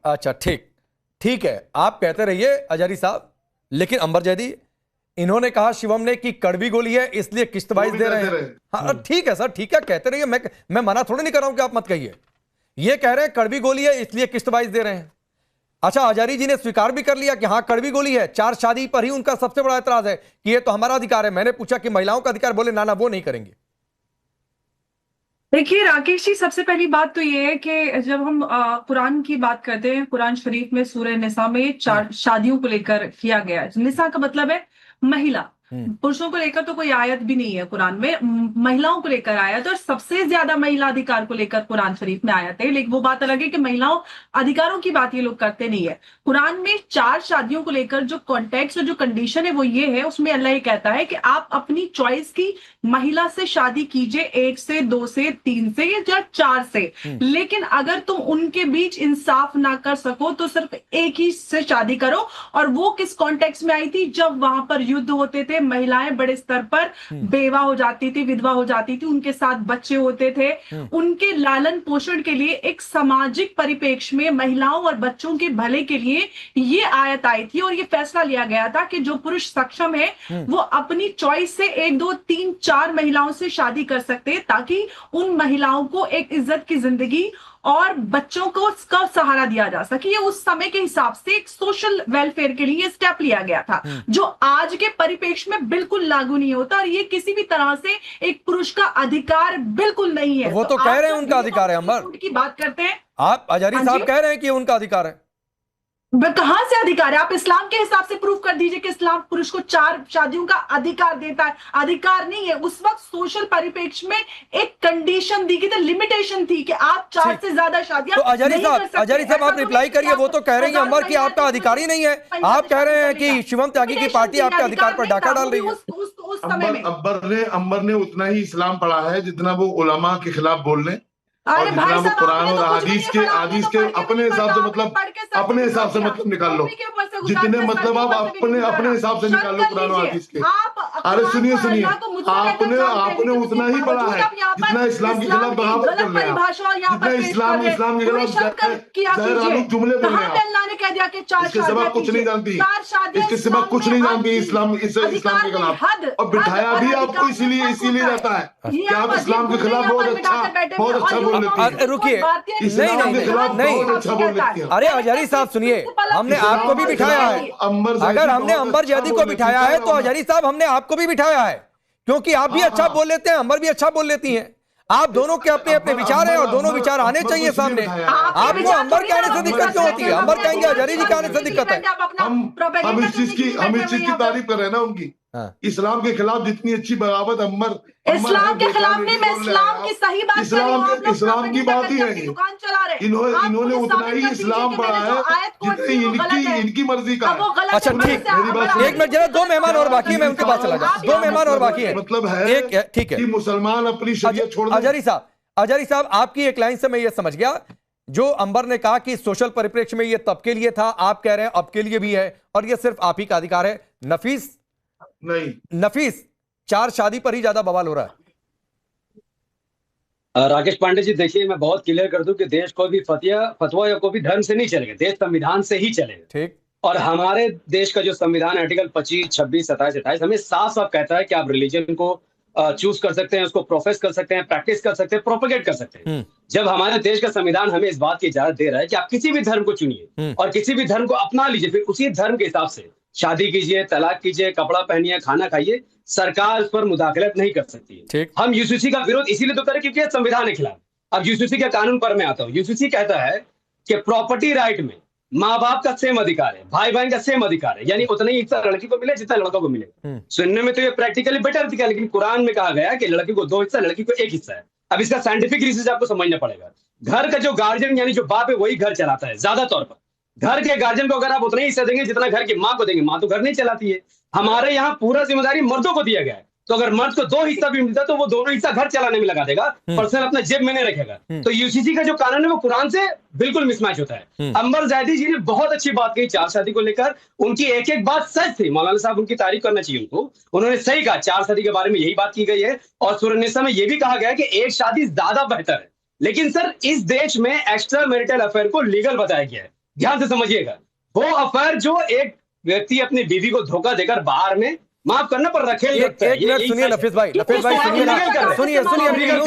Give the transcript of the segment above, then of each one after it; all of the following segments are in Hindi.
अच्छा ठीक ठीक है, आप कहते रहिए अजहरी साहब, लेकिन अंबर जैदी इन्होंने कहा शिवम ने कि कड़वी गोली है इसलिए किस्त वाइज दे रहे हैं। हाँ ठीक है सर, ठीक है, कहते रहिए, मैं मना थोड़ी नहीं कर रहा हूं कि आप मत कहिए। ये कह रहे हैं कड़वी गोली है इसलिए किस्त वाइज दे रहे हैं। अच्छा, अजहरी जी ने स्वीकार भी कर लिया कि हाँ कड़वी गोली है। 4 शादी पर ही उनका सबसे बड़ा एतराज है कि ये तो हमारा अधिकार है। मैंने पूछा कि महिलाओं का अधिकार, बोले ना ना वो नहीं करेंगे। देखिए राकेश जी, सबसे पहली बात तो ये है कि जब हम कुरान की बात करते हैं, कुरान शरीफ में सूरह निसा में 4 शादियों को लेकर किया गया है। निसा का मतलब है महिला, पुरुषों को लेकर तो कोई आयत भी नहीं है कुरान में, महिलाओं को लेकर आयत, और सबसे ज्यादा महिला अधिकार को लेकर कुरान शरीफ में आयत है। लेकिन वो बात अलग है कि महिलाओं अधिकारों की बात ये लोग करते नहीं है। कुरान में 4 शादियों को लेकर जो कॉन्टेक्स्ट और जो कंडीशन है वो ये है, उसमें अल्लाह ये कहता है कि आप अपनी चॉइस की महिला से शादी कीजिए, 1 से 2 से 3 से या 4 से, लेकिन अगर तुम उनके बीच इंसाफ ना कर सको तो सिर्फ एक ही से शादी करो। और वो किस कॉन्टेक्स्ट में आई थी? जब वहां पर युद्ध होते थे, महिलाएं बड़े स्तर पर बेवा हो जाती थी, विधवा हो जाती थी, उनके साथ बच्चे होते थे, उनके लालन पोषण के लिए एक सामाजिक परिप्रेक्ष्य में महिलाओं और बच्चों के भले के लिए ये आयत आई थी। और ये फैसला लिया गया था कि जो पुरुष सक्षम है वो अपनी चॉइस से 1 2 3 4 महिलाओं से शादी कर सकते हैं, ताकि उन महिलाओं को एक इज्जत की जिंदगी और बच्चों को उसका सहारा दिया जा सके। ये उस समय के हिसाब से एक सोशल वेलफेयर के लिए स्टेप लिया गया था, जो आज के परिप्रेक्ष्य में बिल्कुल लागू नहीं होता। और ये किसी भी तरह से एक पुरुष का अधिकार बिल्कुल नहीं है। वो तो कह रहे हैं उनका अधिकार है अंबर, की बात करते हैं आप अजहरी साहब कह रहे हैं कि उनका अधिकार है। कहां से अधिकार है? आप इस्लाम के हिसाब से प्रूफ कर दीजिए कि इस्लाम पुरुष को 4 शादियों का अधिकार देता है। अधिकार नहीं है। उस वक्त सोशल परिप्रेक्ष्य में एक कंडीशन दी गई थी, लिमिटेशन थी कि आप 4 से ज्यादा शादियां तो अजहरी साहब आप रिप्लाई करिए। वो तो कह रही है अंबर कि आपका अधिकार ही नहीं है। आप कह रहे हैं कि शिवम त्यागी की पार्टी आपके अधिकार पर डाका डाल रही है। अंबर ने उतना ही इस्लाम पढ़ा है जितना वो उलमा के खिलाफ बोल रहे, अरे और भाई जितना वो कुरान और हदीस के अपने हिसाब से मतलब निकाल लो, जितने मतलब आप अपने हिसाब से निकाल लो कुरान और हदीस के। अरे सुनिए, आपने उतना ही पढ़ा है जितना इस्लाम के खिलाफ बगावत कर रहे हैं, जितना इस्लाम के खिलाफ जुमले बोल रहे हैं। इसके सिवा कुछ नहीं जानती, इसके सिवा कुछ नहीं जानती इस्लाम के खिलाफ। और बिठाया भी आपको इसीलिए जाता है कि आप इस्लाम के खिलाफ बहुत अच्छा बोल लेती हैं। रुकिए, नहीं, अरे अजहरी साहब सुनिए, हमने आपको भी बिठाया है। अगर हमने अंबर जैदी को बिठाया है तो अजहरी साहब हमने आपको भी बिठाया है, क्योंकि आप भी अच्छा बोल लेते हैं, अंबर भी अच्छा बोल लेती हैं। आप दोनों के अपने अपने विचार हैं और दोनों विचार आने चाहिए सामने। आपको अंबर के आने से दिक्कत क्यों होती है? अंबर कहेंगे अजहरी जी के आने से दिक्कत है। हम इस चीज की तारीफ कर रहे हैं ना उनकी। इस्लाम के खिलाफ जितनी अच्छी बगावत अंबर इस्लाम के खिलाफ नहीं, मैं इस्लाम की सही बात इस्लाम की बात ही है। इन्होंने उतना ही इस्लाम पढ़ा है जितनी इनकी मर्जी का है। अच्छा ठीक, एक मिनट जरा, 2 मेहमान और बाकी है, मैं उनके पास चला जाऊं। 2 मेहमान और बाकी है, मतलब है एक ठीक है कि मुसलमान अपनी शरीयत छोड़ दें। अजहरी साहब आपकी एक लाइन से मैं ये समझ गया, जो अंबर ने कहा कि सोशल परिप्रेक्ष्य में ये तब के लिए था, आप कह रहे हैं अब के लिए भी है, और ये सिर्फ आप ही का अधिकार है। नफीस 4 शादी पर ही ज्यादा बवाल हो रहा है। राकेश पांडे जी देखिए, मैं बहुत क्लियर कर दूं कि देश कोई भी फतवा या कोई भी धर्म से नहीं चलेगा, देश संविधान से ही चलेगा। ठीक। और हमारे देश का जो संविधान आर्टिकल 25, 26, 27, 28 हमें साफ साफ कहता है कि आप रिलीजन को चूज कर सकते हैं, उसको प्रोफेस कर सकते हैं, प्रैक्टिस कर सकते हैं, प्रोपेगेट कर सकते हैं। जब हमारे देश का संविधान हमें इस बात की इजाजत दे रहा है कि आप किसी भी धर्म को चुनिए और किसी भी धर्म को अपना लीजिए, फिर उसी धर्म के हिसाब से शादी कीजिए, तलाक कीजिए, कपड़ा पहनिए, खाना खाइए, सरकार उस पर मुदाखलत नहीं कर सकती है। हम यूसीसी का विरोध इसीलिए तो करें क्योंकि संविधान के खिलाफ। अब यूसीसी के कानून पर मैं आता हूँ। यूसीसी कहता है कि प्रॉपर्टी राइट में माँ बाप का सेम अधिकार है, भाई बहन का सेम अधिकार है, यानी उतना ही हिस्सा लड़की को मिले जितना लड़का को मिले। सुनने में तो ये प्रैक्टिकली बेटर दिखा, लेकिन कुरान में कहा गया कि लड़की को 2 हिस्सा, लड़की को 1 हिस्सा है। अब इसका साइंटिफिक रिसर्च आपको समझना पड़ेगा। घर का जो गार्जियन यानी जो बाप है वही घर चलाता है ज्यादा तौर पर। घर के गार्जियन को अगर आप उतना ही हिस्सा देंगे जितना घर की माँ को देंगे, माँ तो घर नहीं चलाती है। हमारे यहाँ पूरा जिम्मेदारी मर्दों को दिया गया है, तो अगर मर्द को 2 हिस्सा भी मिलता तो वो दोनों हिस्सा घर चलाने में लगा देगा, पर्सनल अपने जेब में नहीं रखेगा। तो यूसीसी का जो कानून है वो कुरान से बिल्कुल मिसमैच होता है। अंबर जैदी जी ने बहुत अच्छी बात कही 4 शादी को लेकर, उनकी एक एक बात सच थी। मौलाना साहब उनकी तारीफ करना चाहिए उनको, उन्होंने सही कहा। 4 शादी के बारे में यही बात की गई है और सूरह निसा में यह भी कहा गया है कि 1 शादी ज्यादा बेहतर है। लेकिन सर इस देश में एक्स्ट्रा मैरिटल अफेयर को लीगल बताया गया है। ध्यान से समझिएगा, वो अफेयर जो एक व्यक्ति अपनी बीवी को धोखा देकर बाहर में, माफ करना पर रखेल करता है। एक मिनट सुनिए नफीस भाई सुनिए ना, सुनिए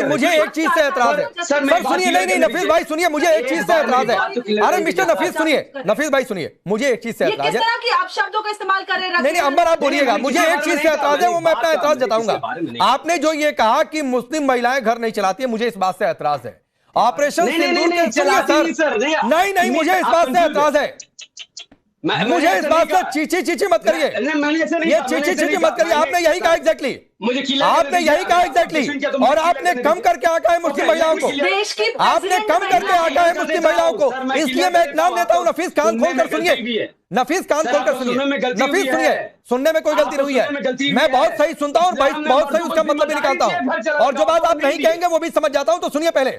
मुझे एक चीज से एतराज है सर, सुनिए, नहीं नफीस भाई सुनिए, मुझे एक चीज से एतराज है। अरे मिस्टर नफीस सुनिए, नफीस भाई सुनिए, मुझे एक चीज से एतराज है कि आप शब्दों का इस्तेमाल कर रहे हैं। नहीं अंबर आप बोलिएगा, मुझे एक चीज से एतराज है, वो मैं अपना एतराज जताऊंगा। आपने जो ये कहा कि मुस्लिम महिलाएं घर नहीं चलाती है, मुझे इस बात से एतराज है। ऑपरेशन सिंदूर के सर नहीं मुझे इस बात से एतराज है, मुझे इस बात से चीची मत करिए, ये चीची मत करिए। आपने यही कहा एग्जैक्टली, आपने यही कहा एग्जैक्टली, और आपने कम करके आका है मुस्लिम महिलाओं को, आपने कम करके आका है मुस्लिम महिलाओं को। इसलिए मैं एक नाम देता हूं, नफीस, कान खोलकर सुनिए, नफीस कान खोलकर सुनिए, नफीस सुनिए, सुनने में कोई गलती नहीं है, मैं बहुत सही सुनता हूं और बहुत सही उसका मतलब भी निकालता हूं, और जो बात आप नहीं कहेंगे वो भी समझ जाता हूं। तो सुनिए पहले,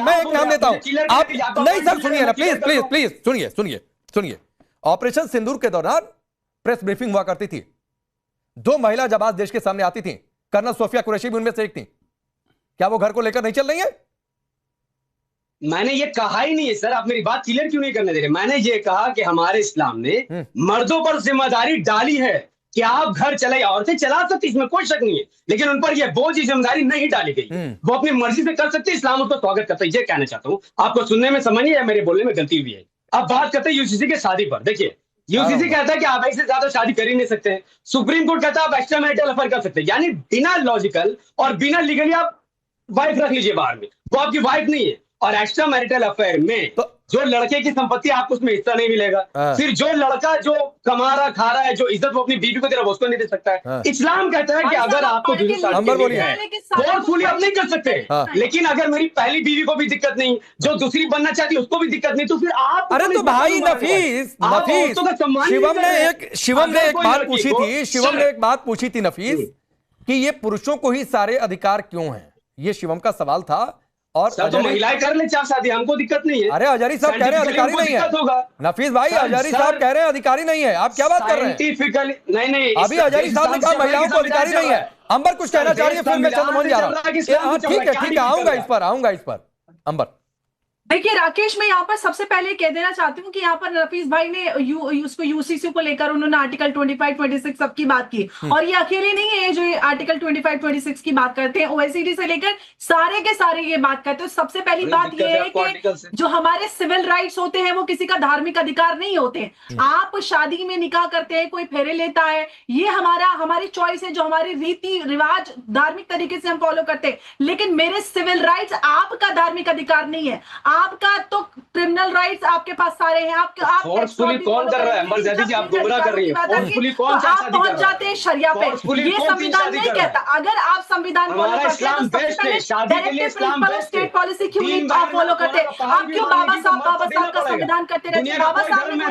मैं एक नाम देता हूं, आप नहीं सर सुनिए ना, प्लीज सुनिए। ऑपरेशन सिंदूर के दौरान प्रेस ब्रीफिंग हुआ करती थी, 2 महिला जब आज देश के सामने आती थी, कर्नल सोफिया कुरैशी भी उनमें से एक थी। क्या वो घर को लेकर नहीं चल रही है? मैंने ये कहा ही नहीं है सर, आप मेरी बात क्लियर क्यों नहीं करने दे रहे। मैंने ये कहा कि हमारे इस्लाम ने मर्दों पर जिम्मेदारी डाली है कि आप घर चलाइए, औरतें चला सकती, इसमें कोई शक नहीं है, लेकिन उन पर यह बोझ जिम्मेदारी नहीं डाली गई, वो अपनी मर्जी से कर सकते, इस्लाम उसका स्वागत करता है। ये कहना चाहता हूं, आपको सुनने में समझ नहीं या मेरे बोलने में गलती हुई है। अब बात करते हैं यूसीसी के शादी पर। देखिए, यूसीसी कहता है कि आप ऐसे ज्यादा शादी कर ही नहीं सकते हैं, सुप्रीम कोर्ट कहता है आप एक्स्ट्रा मैरिटल अफेयर कर सकते हैं, यानी बिना लॉजिकल और बिना लीगली आप वाइफ रख लीजिए बाहर में, वो आपकी वाइफ नहीं है। और एक्स्ट्रा मैरिटल अफेयर में तो जो लड़के की संपत्ति आपको उसमें हिस्सा नहीं मिलेगा, फिर जो लड़का जो कमा रहा खा रहा है, जो इज्जत वो अपनी बीवी को दे रहा है उसको नहीं दे सकता है। इस्लाम कहता है कि अगर आपको फोर्सफुली आप नहीं कर सकते, लेकिन अगर मेरी पहली बीवी को भी दिक्कत नहीं, जो दूसरी बनना चाहती है उसको भी दिक्कत नहीं, तो फिर आप अरे तो भाई नफीस शिवम ने एक बात पूछी थी नफीस कि ये पुरुषों को ही सारे अधिकार क्यों हैं, ये शिवम का सवाल था। और तो महिलाएं कर ले चार शादी, हमको दिक्कत नहीं है। अरे हजारी साहब कह रहे हैं अधिकारी नहीं है, नफीस भाई हजारी साहब कह रहे हैं अधिकारी नहीं है, आप क्या बात कर रहे हैं? नहीं अभी हजारी साहब ने कहा महिलाओं को अधिकारी नहीं है। अंबर कुछ कहना चाह रही है, फिर मैं चंद्रमोहन जा रहा हूँ। ठीक है आऊंगा इस पर अंबर। देखिए राकेश, मैं यहाँ पर सबसे पहले कह देना चाहती हूँ कि यहाँ पर नफीस भाई ने उसको यूसीसी को लेकर उन्होंने आर्टिकल 25-26 सबकी बात की, और ये अकेले नहीं है जो आर्टिकल 25-26 की बात करते हैं, ओएससीडी से लेकर सारे के सारे ये बात करते हैं। सबसे पहली बात ये है कि जो हमारे सिविल राइट्स होते हैं वो किसी का धार्मिक अधिकार नहीं होते हैं। आप शादी में निकाह करते हैं, कोई फेरे लेता है, ये हमारी चॉइस है, जो हमारे रीति रिवाज धार्मिक तरीके से हम फॉलो करते हैं, लेकिन मेरे सिविल राइट्स आपका धार्मिक अधिकार नहीं है। आपका तो क्रिमिनल राइट्स आपके पास सारे हैं। आप फोर्सफुली कौन कर रहा है? अंबर जैदी जी आप गुमराह कर रही हैं। फोर्सफुली कौन सा शादी पहुंच जाते हैं शरिया पे, ये संविधान नहीं कहता। अगर आप संविधान फॉलो करते हैं, स्टेट पॉलिसी क्यों नहीं आप फॉलो करते? आप क्यों बाबा साहब का संविधान करते रहते हैं? बाबा साहब ने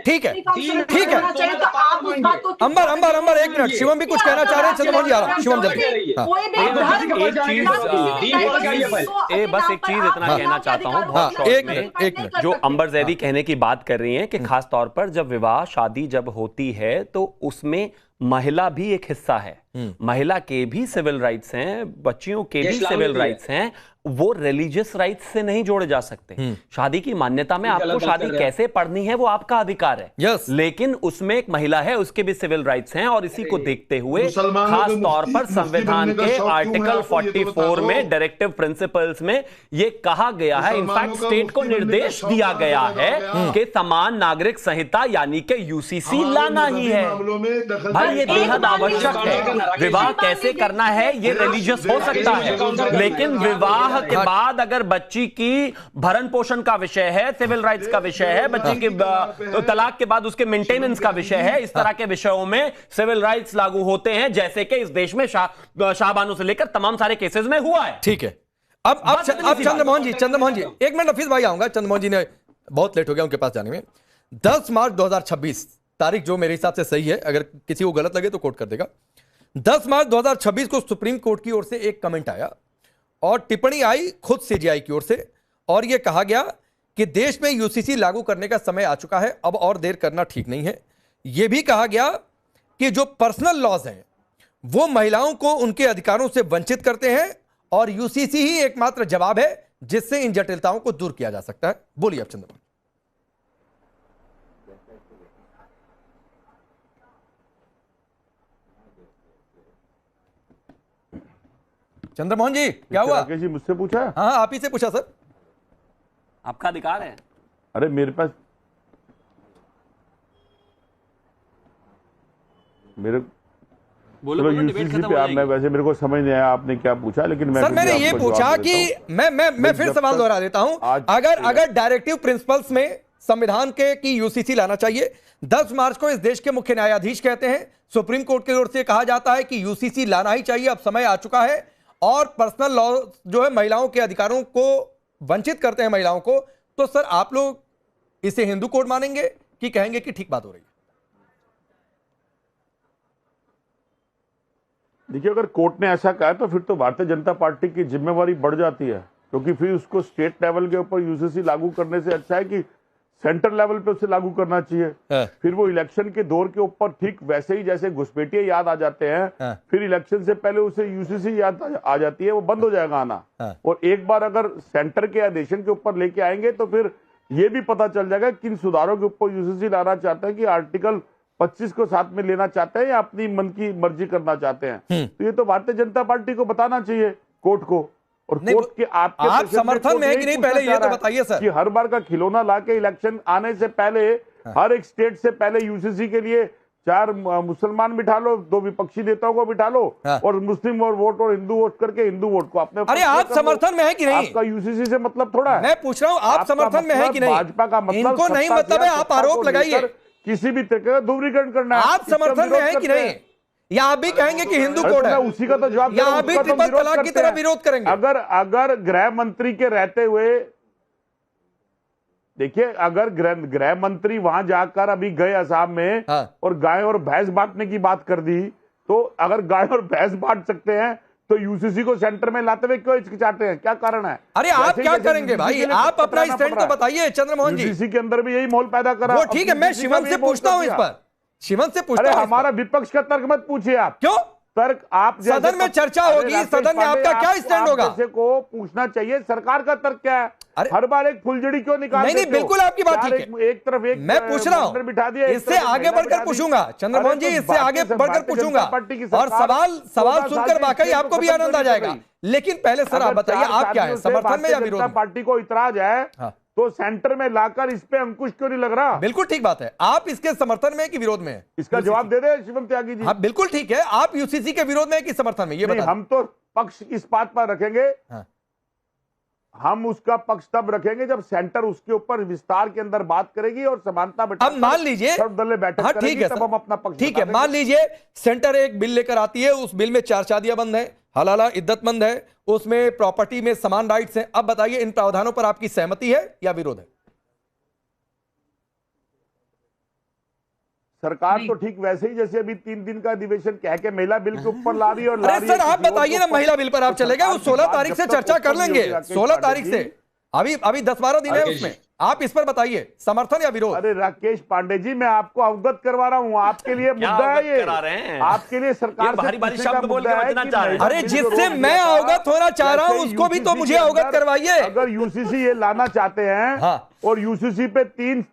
ठीक है चाहिए, तो आप उस बात को अंबर एक मिनट, शिवम भी कुछ कहना चाह रहे हैं, चंद्रमोहन जी आ रहा हूं। शिवम जल्दी बस एक चीज इतना कहना चाहता हूं, एक मिनट, जो अंबर जैदी कहने की बात कर रही हैं कि खास तौर पर जब विवाह शादी जब होती है तो उसमें महिला भी एक हिस्सा है, महिला के भी सिविल राइट्स हैं, बच्चियों के भी सिविल राइट्स हैं, वो रिलीजियस राइट्स से नहीं जोड़े जा सकते। शादी की मान्यता में आपको शादी कैसे पढ़नी है वो आपका अधिकार है, लेकिन उसमें एक महिला है, उसके भी सिविल राइट्स हैं, और इसी को देखते हुए खास तौर पर संविधान के आर्टिकल 44 में डायरेक्टिव प्रिंसिपल्स में ये कहा गया है, इनफैक्ट स्टेट को निर्देश दिया गया है कि समान नागरिक संहिता यानी कि यूसीसी लाना ही है। भाई ये बेहद आवश्यक है। विवाह कैसे करना है ये रिलीजियस हो सकता है, लेकिन विवाह के बाद अगर बच्ची की भरण पोषण का विषय है, सिविल राइट्स का विषय है, बच्ची की तलाक के बाद उसके मेंटेनेंस का विषय है, इस तरह के विषयों में सिविल राइट्स लागू होते हैं, जैसे कि इस देश में शाहबानों से लेकर तमाम सारे केसेस में हुआ है। ठीक है, अब चंद्रमोहन जी एक मिनट, नफीस भाई आऊंगा। चंद्रमोहन जी ने बहुत लेट हो गया उनके पास जाने में। 10 मार्च 2026 तारीख जो मेरे हिसाब से सही है, अगर किसी को गलत लगे तो कोट कर देगा। 10 मार्च 2026 को सुप्रीम कोर्ट की ओर से एक कमेंट आया और टिप्पणी आई खुद सीजेआई की ओर से, और यह कहा गया कि देश में यूसीसी लागू करने का समय आ चुका है, अब और देर करना ठीक नहीं है। यह भी कहा गया कि जो पर्सनल लॉज हैं वो महिलाओं को उनके अधिकारों से वंचित करते हैं, और यूसीसी ही एकमात्र जवाब है जिससे इन जटिलताओं को दूर किया जा सकता है। बोलिए आप चंद्रमोहन। चंद्रमोहन जी क्या हुआ? राकेश जी मुझसे पूछा है? हाँ आप ही से पूछा सर। आपका अधिकार है। अरे मेरे पास बोलो, चलो डिबेट यूसीसी खत्म पे हो आप, मैं जाएगी। वैसे मेरे को समझ नहीं आया आपने क्या पूछा, लेकिन मैं सर फिर भी मैंने ये आपको पूछा जवाब कि देता हूं। मैं फिर जब सवाल तक दोहरा देता हूं। आज अगर डायरेक्टिव प्रिंसिपल्स में संविधान के की यूसीसी लाना चाहिए, 10 मार्च को इस देश के मुख्य न्यायाधीश कहते हैं, सुप्रीम कोर्ट की ओर से कहा जाता है कि यूसीसी लाना ही चाहिए, अब समय आ चुका है, और पर्सनल लॉ जो है महिलाओं के अधिकारों को वंचित करते हैं महिलाओं को, तो सर आप लोग इसे हिंदू कोड मानेंगे कि कहेंगे कि ठीक बात हो रही है? देखिए, अगर कोर्ट ने ऐसा कहा तो फिर तो भारतीय जनता पार्टी की जिम्मेवारी बढ़ जाती है, क्योंकि फिर उसको स्टेट लेवल के ऊपर यूसीसी लागू करने से अच्छा है कि सेंटर लेवल पे उसे लागू करना चाहिए। फिर वो इलेक्शन के दौर के ऊपर ठीक वैसे ही जैसे घुसपैठिये याद आ जाते हैं, फिर इलेक्शन से पहले उसे यूसीसी याद आ जाती है, वो बंद हो जाएगा आना। और एक बार अगर सेंटर के आदेशन के ऊपर लेके आएंगे तो फिर ये भी पता चल जाएगा किन सुधारों के ऊपर यूसीसी लाना चाहते हैं, कि आर्टिकल 25 को साथ में लेना चाहते हैं या अपनी मन की मर्जी करना चाहते हैं। तो ये तो भारतीय जनता पार्टी को बताना चाहिए कोर्ट को, और कोर्ट के आप समर्थन में है कि नहीं, पहले ये तो बताइए सर। कि हर बार का खिलौना लाके इलेक्शन आने से पहले हर एक स्टेट से पहले यूसीसी के लिए 4 मुसलमान बिठा लो, 2 विपक्षी नेताओं को बिठा लो, और मुस्लिम और वोट और हिंदू वोट करके हिंदू वोट को अपने। अरे आप समर्थन में है कि नहीं? आपका यूसीसी से मतलब थोड़ा है। मैं पूछ रहा हूँ आप समर्थन में है कि नहीं? भाजपा का मतलब इनको नहीं मतलब है, आप आरोप लगाइए। किसी भी तरह का ध्रुवीकरण करना है। आप समर्थन में है कि नहीं? या आप भी कहेंगे कि हिंदू कोड है? उसी का तो जवाब, या आप भी ट्रिपल तलाक की तरह विरोध करेंगे? अगर गृह मंत्री के रहते हुए, देखिए, अगर गृह मंत्री वहां जाकर अभी गए असम में और गाय और भैंस बांटने की बात कर दी, तो अगर गाय और भैंस बांट सकते हैं तो यूसीसी को सेंटर में लाते हुए क्यों हिचकिचाते हैं? क्या कारण है? अरे आप क्या करेंगे भाई? आप अपना स्टैंड तो बताइए चंद्रमोहन जी। यूसीसी के अंदर भी यही माहौल पैदा करा। वो ठीक है, मैं शिवम से पूछता हूं इस पर। शिवम से पूछता हूं। अरे हमारा विपक्ष का तर्क मत पूछिए आप। क्यों? तर्क आप सदन में चर्चा होगी, सदन में आपका क्या स्टैंड होगा? को पूछना चाहिए सरकार का तर्क क्या है। हर बार एक फुलझड़ी क्यों निकाल? नहीं, बिल्कुल आपकी बात ठीक है। एक तरफ एक मैं पूछ रहा हूं, बिठा दिया, इससे आगे बढ़कर पूछूंगा चंद्रमोहन जी, इससे आगे बढ़कर पूछूंगा, और सवाल सुनकर वाकई आपको भी आनंद आ जाएगा। लेकिन पहले सर आप बताइए, आप क्या है, समर्थन में या विरोध में? पार्टी को इतराज है तो सेंटर में लाकर इस पे अंकुश क्यों नहीं लग रहा? बिल्कुल ठीक बात है। आप इसके समर्थन में कि विरोध में है? इसका जवाब दे दे शिवम त्यागी जी। हाँ बिल्कुल ठीक है। आप यूसीसी के विरोध में कि समर्थन में, ये बताइए। हम तो पक्ष इस बात पर रखेंगे, हम उसका पक्ष तब रखेंगे जब सेंटर उसके ऊपर विस्तार के अंदर बात करेगी और समानता बैठक। अब मान लीजिए, बैठक करेगी, तब हम अपना पक्ष ठीक है, मान लीजिए सेंटर एक बिल लेकर आती है, उस बिल में 4 शादियां बंद है, हलाला इद्दतमंद है, उसमें प्रॉपर्टी में समान राइट्स हैं। अब बताइए इन प्रावधानों पर आपकी सहमति है या विरोध है? सरकार तो ठीक वैसे ही जैसे अभी 3 दिन का अधिवेशन कह के महिला बिल के ऊपर ला रही है। और अरे सर आप बताइए ना, महिला बिल पर आप चले गए, वो 16 तारीख से चर्चा कर लेंगे। 16 तारीख से अभी 10-12 दिन है उसमें। आप इस पर बताइए समर्थन या विरोध? अरे राकेश पांडे जी, मैं आपको अवगत करवा रहा हूँ, आपके लिए मुद्दा है ये, आपके लिए सरकार भारी शब्द बोल के बचना चाह रहे हैं। अरे जिससे मैं अवगत होना चाह रहा हूँ उसको भी तो मुझे अवगत करवाइए। अगर यूसीसी ये लाना चाहते हैं और यूसीसी पे 3